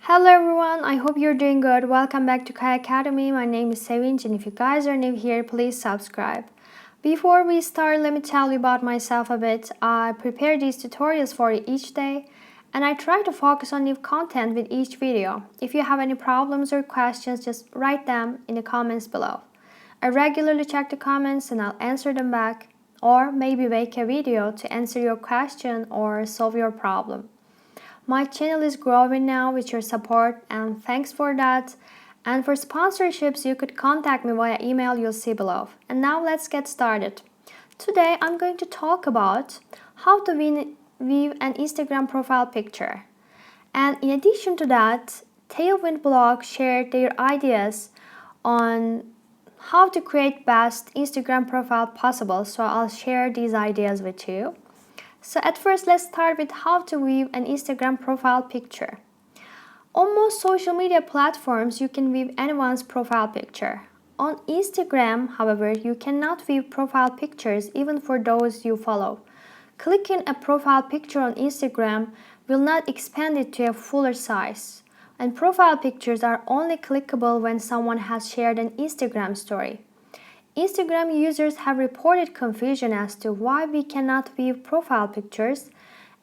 Hello everyone, I hope you're doing good. Welcome back to Kai Academy. My name is Sevinch and if you guys are new here, please subscribe. Before we start, let me tell you about myself a bit. I prepare these tutorials for you each day and I try to focus on new content with each video. If you have any problems or questions, just write them in the comments below. I regularly check the comments and I'll answer them back, or maybe make a video to answer your question or solve your problem. My channel is growing now with your support and thanks for that. And for sponsorships, you could contact me via email you'll see below. And now let's get started. Today I'm going to talk about how to weave an Instagram profile picture. And in addition to that, Tailwind blog shared their ideas on how to create best Instagram profile possible, so I'll share these ideas with you. So at first, let's start with how to weave an Instagram profile picture. On most social media platforms, you can weave anyone's profile picture. On Instagram, however, you cannot weave profile pictures even for those you follow. Clicking a profile picture on Instagram will not expand it to a fuller size. And profile pictures are only clickable when someone has shared an Instagram story. Instagram users have reported confusion as to why we cannot weave profile pictures,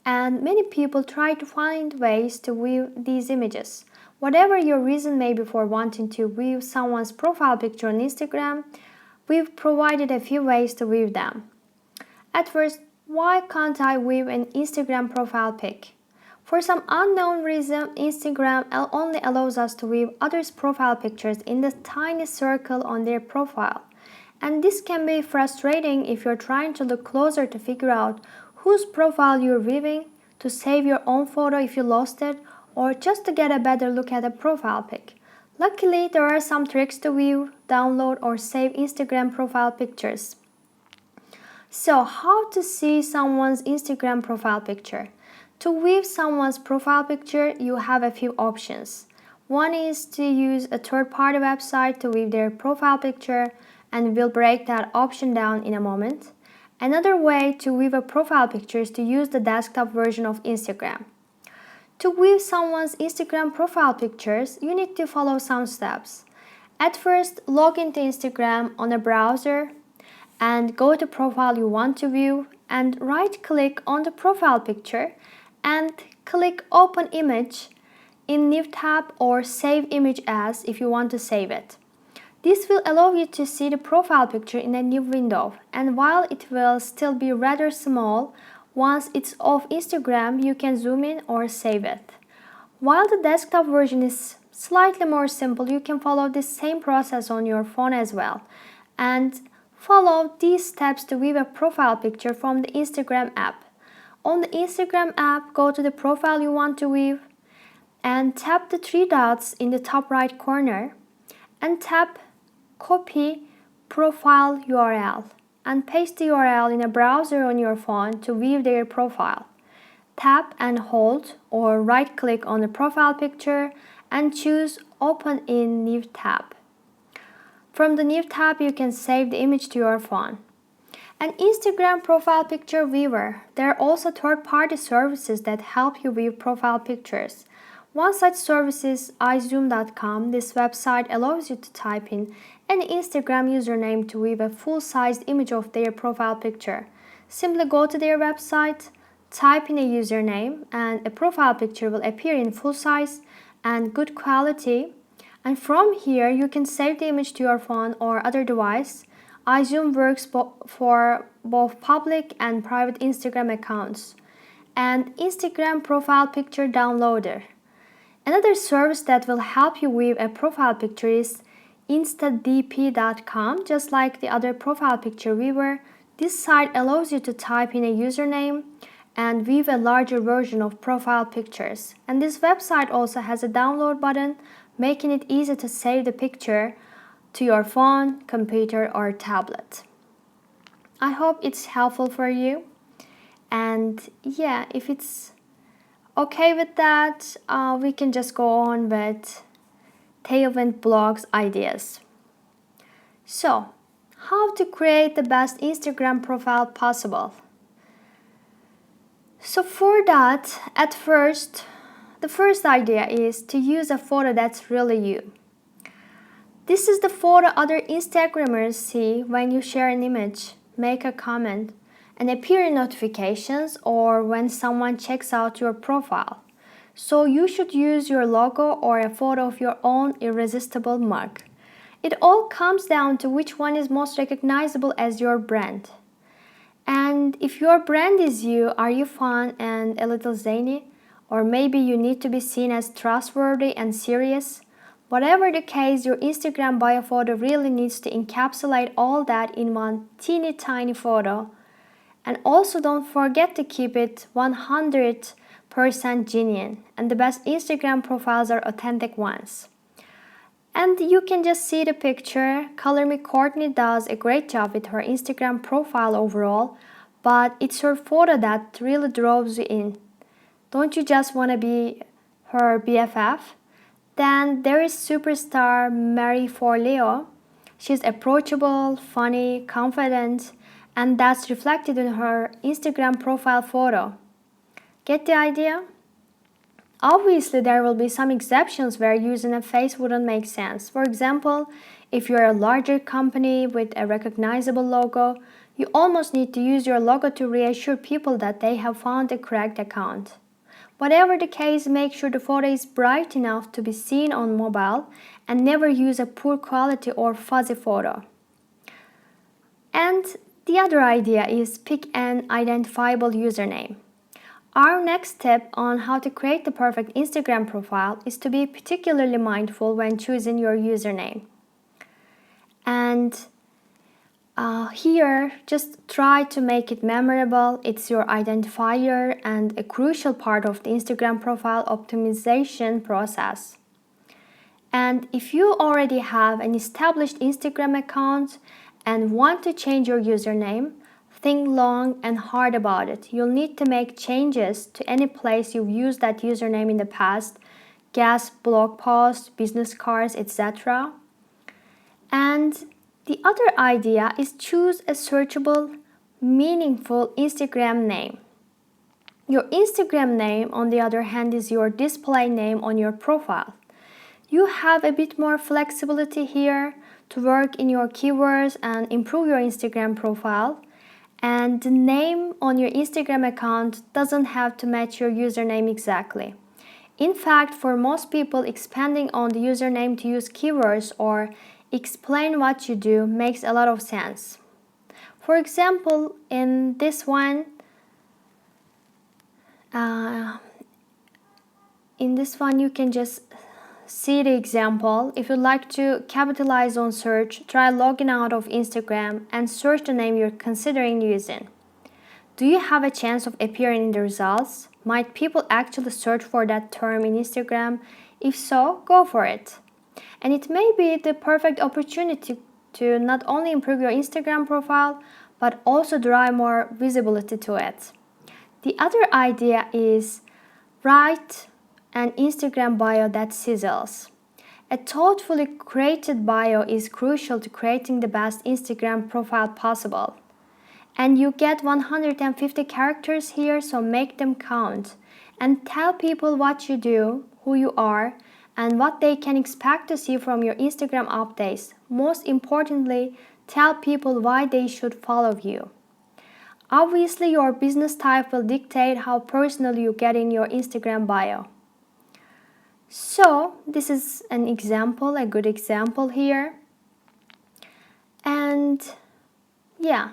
and many people try to find ways to weave these images. Whatever your reason may be for wanting to weave someone's profile picture on Instagram, we've provided a few ways to weave them. At first, why can't I weave an Instagram profile pic? For some unknown reason, Instagram only allows us to weave others' profile pictures in the tiny circle on their profile. And this can be frustrating if you're trying to look closer to figure out whose profile you're weaving, to save your own photo if you lost it, or just to get a better look at a profile pic. Luckily, there are some tricks to weave, download, or save Instagram profile pictures. So, how to see someone's Instagram profile picture? To weave someone's profile picture, you have a few options. One is to use a third-party website to weave their profile picture, and we'll break that option down in a moment. Another way to weave a profile picture is to use the desktop version of Instagram. To weave someone's Instagram profile pictures, you need to follow some steps. At first, log into Instagram on a browser and go to profile you want to view and right-click on the profile picture and click Open Image in New tab or Save Image As if you want to save it. This will allow you to see the profile picture in a new window, and while it will still be rather small, once it's off Instagram, you can zoom in or save it. While the desktop version is slightly more simple, you can follow the same process on your phone as well, and follow these steps to weave a profile picture from the Instagram app. On the Instagram app, go to the profile you want to weave, and tap the three dots in the top right corner, and tap Copy Profile URL and paste the URL in a browser on your phone to weave their profile. Tap and hold or right-click on the profile picture and choose Open in New tab. From the New tab, you can save the image to your phone. An Instagram profile picture weaver. There are also third-party services that help you weave profile pictures. One such service is iZoom.com. This website allows you to type in any Instagram username to weave a full-sized image of their profile picture. Simply go to their website, type in a username, and a profile picture will appear in full size and good quality. And from here, you can save the image to your phone or other device. iZoom works for both public and private Instagram accounts. And Instagram profile picture downloader. Another service that will help you weave a profile picture is instadp.com. Just like the other profile picture weaver, this site allows you to type in a username and weave a larger version of profile pictures. And this website also has a download button, making it easy to save the picture to your phone, computer, or tablet. I hope it's helpful for you. And yeah, if it's okay with that, we can just go on with Tailwind blog's ideas. So, how to create the best Instagram profile possible? So for that, at first, the first idea is to use a photo that's really you. This is the photo other Instagrammers see when you share an image, make a comment, and appear in notifications or when someone checks out your profile. So you should use your logo or a photo of your own irresistible mug. It all comes down to which one is most recognizable as your brand. And if your brand is you, are you fun and a little zany? Or maybe you need to be seen as trustworthy and serious? Whatever the case, your Instagram bio photo really needs to encapsulate all that in one teeny tiny photo. And also don't forget to keep it 100% genuine. And the best Instagram profiles are authentic ones. And you can just see the picture. Color Me Courtney does a great job with her Instagram profile overall, but it's her photo that really draws you in. Don't you just want to be her BFF? Then there is superstar Mary Forleo. She's approachable, funny, confident, and that's reflected in her Instagram profile photo. Get the idea? Obviously, there will be some exceptions where using a face wouldn't make sense. For example, if you're a larger company with a recognizable logo, you almost need to use your logo to reassure people that they have found the correct account. Whatever the case, make sure the photo is bright enough to be seen on mobile and never use a poor quality or fuzzy photo. And the other idea is pick an identifiable username. Our next tip on how to create the perfect Instagram profile is to be particularly mindful when choosing your username. And here, just try to make it memorable. It's your identifier and a crucial part of the Instagram profile optimization process. And if you already have an established Instagram account and want to change your username, think long and hard about it. You'll need to make changes to any place you've used that username in the past, guest, blog posts, business cards, etc. And the other idea is choose a searchable, meaningful Instagram name. Your Instagram name, on the other hand, is your display name on your profile. You have a bit more flexibility here to work in your keywords and improve your Instagram profile. And the name on your Instagram account doesn't have to match your username exactly. In fact, for most people, expanding on the username to use keywords or explain what you do makes a lot of sense. For example, in this one you can just see the example. If you'd like to capitalize on search, try logging out of Instagram and search the name you're considering using. Do you have a chance of appearing in the results? Might people actually search for that term in Instagram? If so, go for it. And it may be the perfect opportunity to not only improve your Instagram profile, but also drive more visibility to it. The other idea is write an Instagram bio that sizzles. A thoughtfully created bio is crucial to creating the best Instagram profile possible. And you get 150 characters here, so make them count. And tell people what you do, who you are, and what they can expect to see from your Instagram updates. Most importantly, tell people why they should follow you. Obviously, your business type will dictate how personal you get in your Instagram bio. So, this is an example, a good example here. And yeah,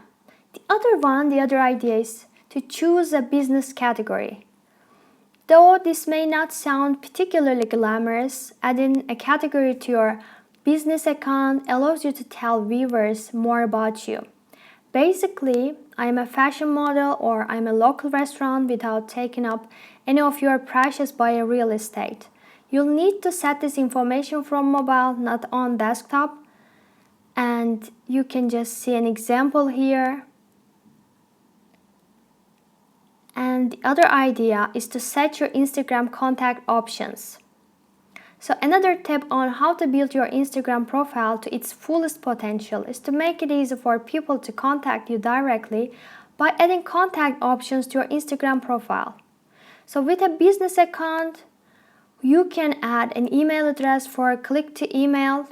the other idea is to choose a business category. Though this may not sound particularly glamorous, adding a category to your business account allows you to tell viewers more about you. Basically, I'm a fashion model or I'm a local restaurant without taking up any of your precious bio real estate. You'll need to set this information from mobile, not on desktop. And you can just see an example here. And the other idea is to set your Instagram contact options. So another tip on how to build your Instagram profile to its fullest potential is to make it easy for people to contact you directly by adding contact options to your Instagram profile. So with a business account, You can add an email address for click to email,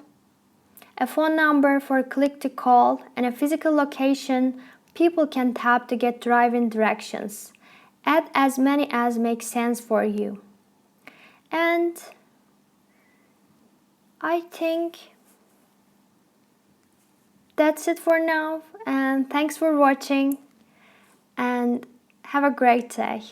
a phone number for click to call, and a physical location people can tap to get driving directions. Add as many as make sense for you. And I think that's it for now, and thanks for watching, and have a great day.